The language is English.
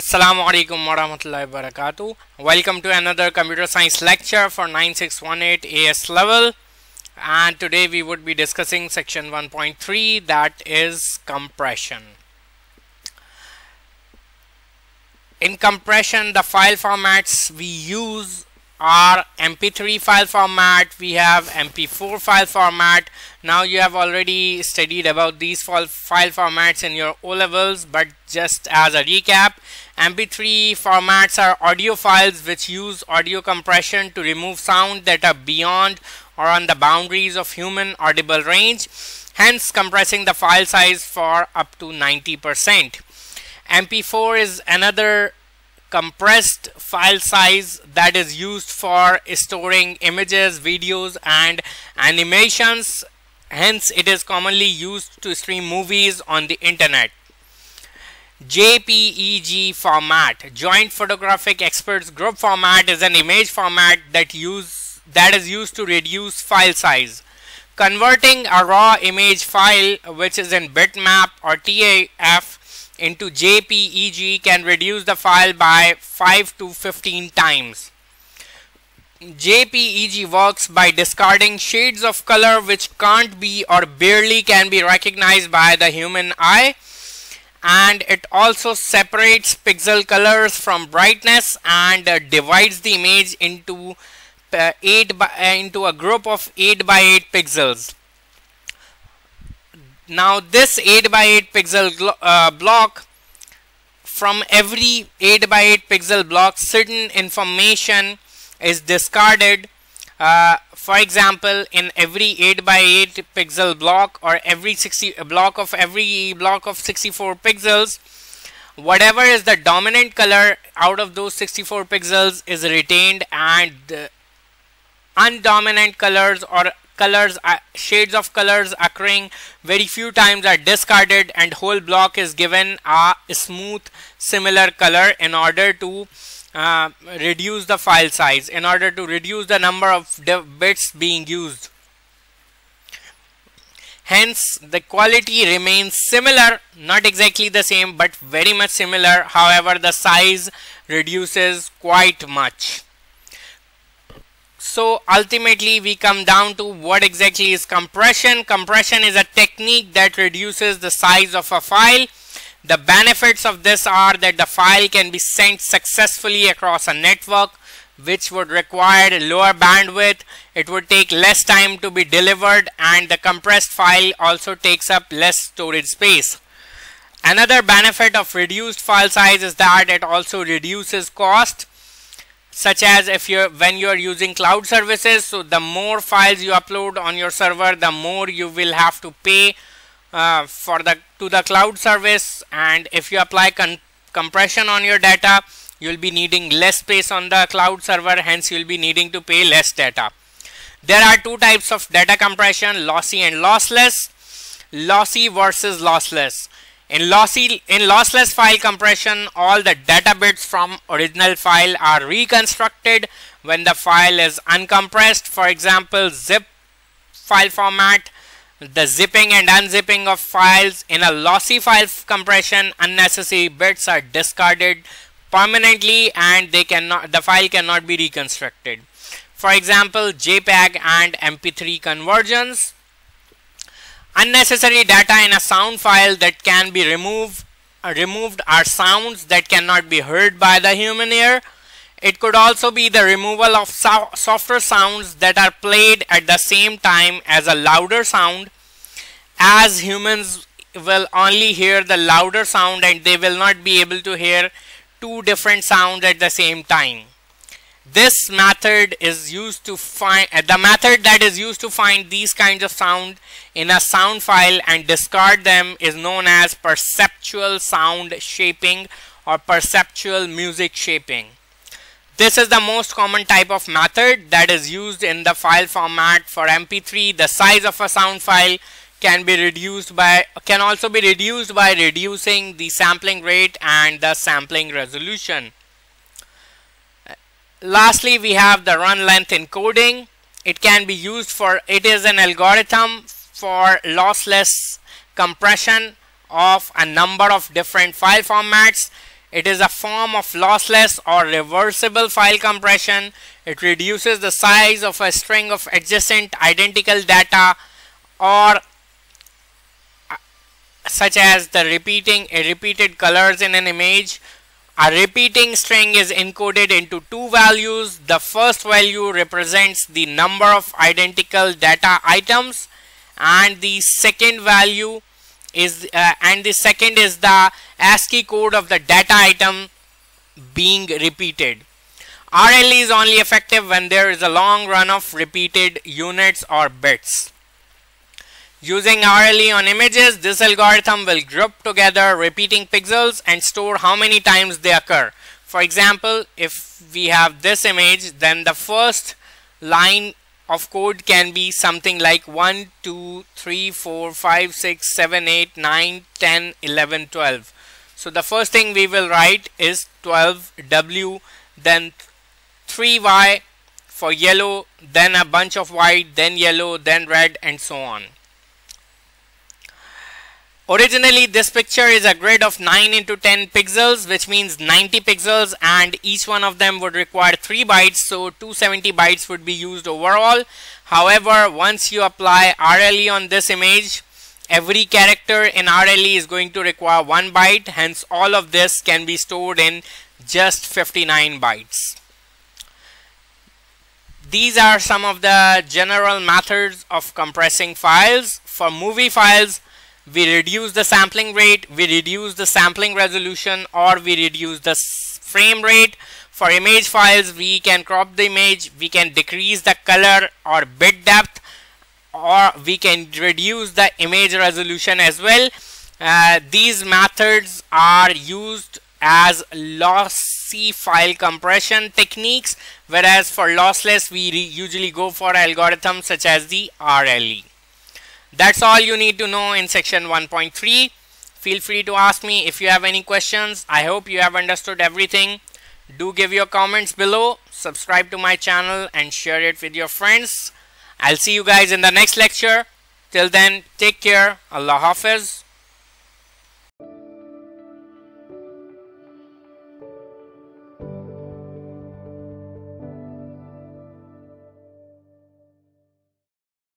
Assalamu alaikum warahmatullahi wabarakatuh. Welcome to another computer science lecture for 9618 AS level, and today we would be discussing section 1.3, that is compression. In compression, the file formats we use are MP3 file format, we have MP4 file format. Now you have already studied about these file formats in your O levels, but just as a recap, MP3 formats are audio files which use audio compression to remove sound that are beyond or on the boundaries of human audible range, hence compressing the file size for up to 90%. MP4 is another compressed file size that is used for storing images, videos and animations, hence it is commonly used to stream movies on the internet. JPEG format, Joint Photographic Experts Group format, is an image format that is used to reduce file size. Converting a raw image file which is in bitmap or TIFF into JPEG can reduce the file by 5 to 15 times. JPEG works by discarding shades of color which can't be or barely can be recognized by the human eye, and it also separates pixel colors from brightness and divides the image into a group of 8 by 8 pixels. Now this 8 by 8 pixel block, from every 8 by 8 pixel block certain information is discarded. For example, in every 8 by 8 pixel block or every block of 64 pixels, whatever is the dominant color out of those 64 pixels is retained, and undominant colors or shades of colors occurring very few times are discarded, and whole block is given a smooth similar color in order to reduce the file size, in order to reduce the number of bits being used. Hence the quality remains similar, not exactly the same but very much similar, however the size reduces quite much. So ultimately we come down to what exactly is compression. Compression is a technique that reduces the size of a file. The benefits of this are that the file can be sent successfully across a network which would require lower bandwidth. It would take less time to be delivered, and the compressed file also takes up less storage space. Another benefit of reduced file size is that it also reduces cost, such as when you are using cloud services. So the more files you upload on your server, the more you will have to pay to the cloud service, and if you apply compression on your data, you will be needing less space on the cloud server, hence you will be needing to pay less data. There are two types of data compression, lossy and lossless. Lossy versus lossless. In lossless file compression, all the data bits from original file are reconstructed when the file is uncompressed. For example, zip file format, the zipping and unzipping of files. In a lossy file compression, unnecessary bits are discarded permanently and the file cannot be reconstructed. For example, JPEG and MP3 conversions. Unnecessary data in a sound file that can be removed are sounds that cannot be heard by the human ear. It could also be the removal of softer sounds that are played at the same time as a louder sound, as humans will only hear the louder sound and they will not be able to hear two different sounds at the same time. This method is used to find these kinds of sound in a sound file and discard them is known as perceptual sound shaping or perceptual music shaping. This is the most common type of method that is used in the file format. For MP3, the size of a sound file can also be reduced by reducing the sampling rate and the sampling resolution. Lastly, we have the run length encoding. It is an algorithm for lossless compression of a number of different file formats. It is a form of lossless or reversible file compression. It reduces the size of a string of adjacent identical data, or such as the repeated colors in an image. A repeating string is encoded into two values. The first value represents the number of identical data items, and the second value is the ASCII code of the data item being repeated. RLE is only effective when there is a long run of repeated units or bits. Using RLE on images, this algorithm will group together repeating pixels and store how many times they occur. For example, if we have this image, then the first line of code can be something like 1, 2, 3, 4, 5, 6, 7, 8, 9, 10, 11, 12. So the first thing we will write is 12W, then 3Y for yellow, then a bunch of white, then yellow, then red, and so on. Originally, this picture is a grid of 9 into 10 pixels, which means 90 pixels, and each one of them would require 3 bytes, so 270 bytes would be used overall. However, once you apply RLE on this image, every character in RLE is going to require 1 byte, hence all of this can be stored in just 59 bytes. These are some of the general methods of compressing files. For movie files, we reduce the sampling rate, we reduce the sampling resolution, or we reduce the frame rate. For image files, we can crop the image, we can decrease the color or bit depth, or we can reduce the image resolution as well. These methods are used as lossy file compression techniques, whereas for lossless we usually go for algorithms such as the RLE. That's all you need to know in section 1.3. Feel free to ask me if you have any questions. I hope you have understood everything. Do give your comments below, subscribe to my channel, and share it with your friends. I'll see you guys in the next lecture. Till then, take care. Allah Hafiz.